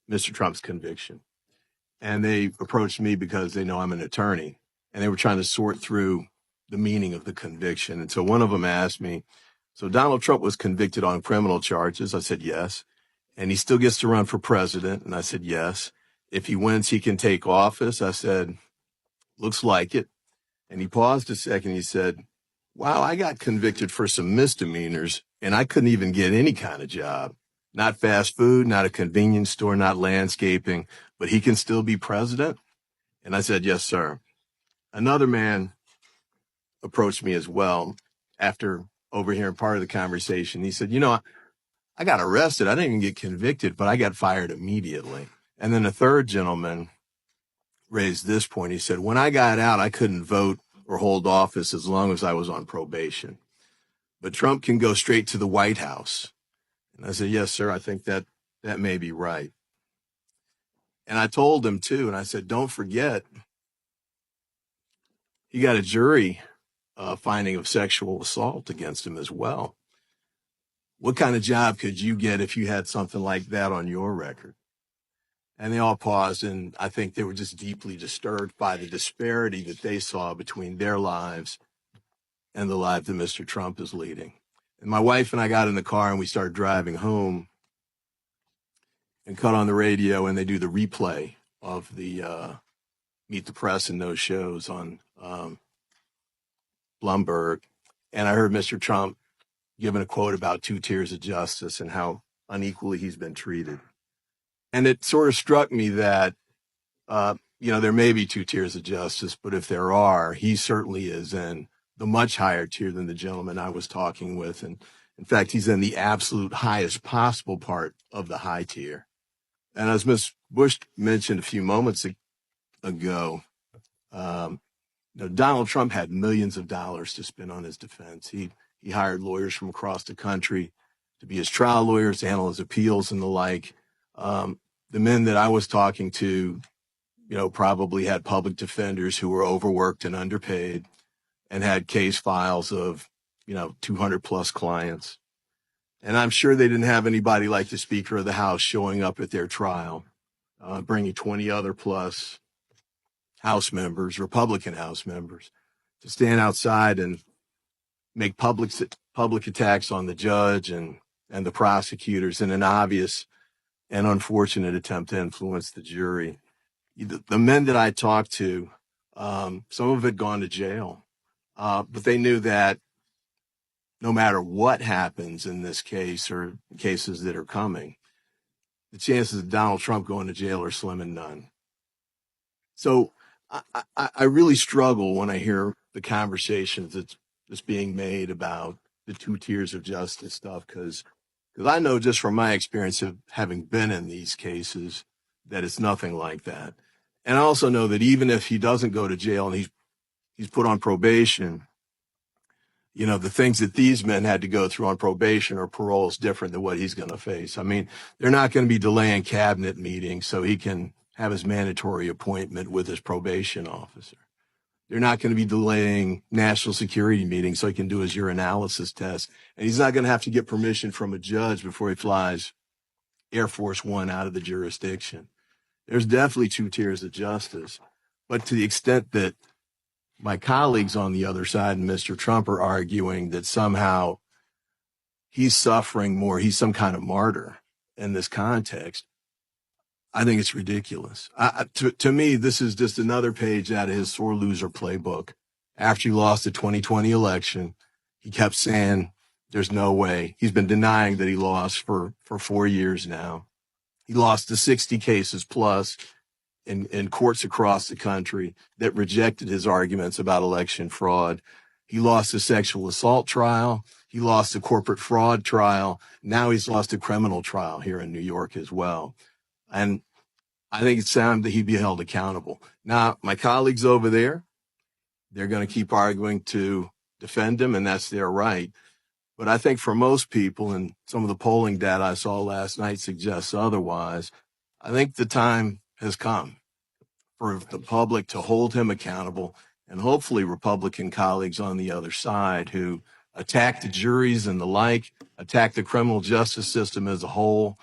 Mr. Trump's conviction. And they approached me because they know I'm an attorney, and they were trying to sort through the meaning of the conviction. And so one of them asked me, so Donald Trump was convicted on criminal charges? I said, yes. And he still gets to run for president? And I said, yes. If he wins, he can take office? I said, looks like it. And he paused a second. He said, wow, I got convicted for some misdemeanors, and I couldn't even get any kind of job. Not fast food, not a convenience store, not landscaping, but he can still be president? And I said, yes, sir. Another man approached me as well after overhearing part of the conversation. He said, I got arrested. I didn't even get convicted, but I got fired immediately. And then a third gentleman raised this point. He said, when I got out, I couldn't vote or hold office as long as I was on probation. But Trump can go straight to the White House. And I said, yes, sir, I think that may be right. And I told him too, and I said, don't forget, he got a jury finding of sexual assault against him as well. What kind of job could you get if you had something like that on your record? And they all paused, and I think they were just deeply disturbed by the disparity that they saw between their lives and the life that Mr. Trump is leading. And my wife and I got in the car and we started driving home and cut on the radio, and they do the replay of the Meet the Press and those shows on Bloomberg. And I heard Mr. Trump giving a quote about 2 tiers of justice and how unequally he's been treated. And it sort of struck me that, there may be 2 tiers of justice, but if there are, he certainly is in the much higher tier than the gentleman I was talking with. And in fact, he's in the absolute highest possible part of the high tier. And as Ms. Bush mentioned a few moments ago, Donald Trump had millions of dollars to spend on his defense. He hired lawyers from across the country to be his trial lawyers, to handle his appeals and the like. The men that I was talking to, probably had public defenders who were overworked and underpaid and had case files of, 200 plus clients. And I'm sure they didn't have anybody like the Speaker of the House showing up at their trial, bringing 20 other plus House members, Republican House members, to stand outside and make public attacks on the judge and the prosecutors in an obvious and unfortunate attempt to influence the jury. The men that I talked to, some of them had gone to jail, but they knew that no matter what happens in this case or cases that are coming, the chances of Donald Trump going to jail are slim and none. So I really struggle when I hear the conversations that's being made about the 2 tiers of justice stuff, because I know just from my experience of having been in these cases that it's nothing like that. And I also know that even if he doesn't go to jail and he's put on probation, the things that these men had to go through on probation or parole is different than what he's going to face. I mean, they're not going to be delaying cabinet meetings so he can have his mandatory appointment with his probation officer. They're not going to be delaying national security meetings so he can do his urinalysis test. And he's not going to have to get permission from a judge before he flies Air Force One out of the jurisdiction. There's definitely 2 tiers of justice. But to the extent that my colleagues on the other side and Mr. Trump are arguing that somehow he's suffering more, he's some kind of martyr in this context, I think it's ridiculous. To me, this is just another page out of his sore loser playbook. After he lost the 2020 election, he kept saying there's no way. He's been denying that he lost for 4 years now. He lost to 60 cases plus in courts across the country that rejected his arguments about election fraud. He lost a sexual assault trial. He lost a corporate fraud trial. Now he's lost a criminal trial here in New York as well. And I think it's time that he be held accountable. Now, my colleagues over there, they're going to keep arguing to defend him, and that's their right. But I think for most people, and some of the polling data I saw last night suggests otherwise, I think the time has come for the public to hold him accountable, and hopefully Republican colleagues on the other side who attack the juries and the like, attack the criminal justice system as a whole,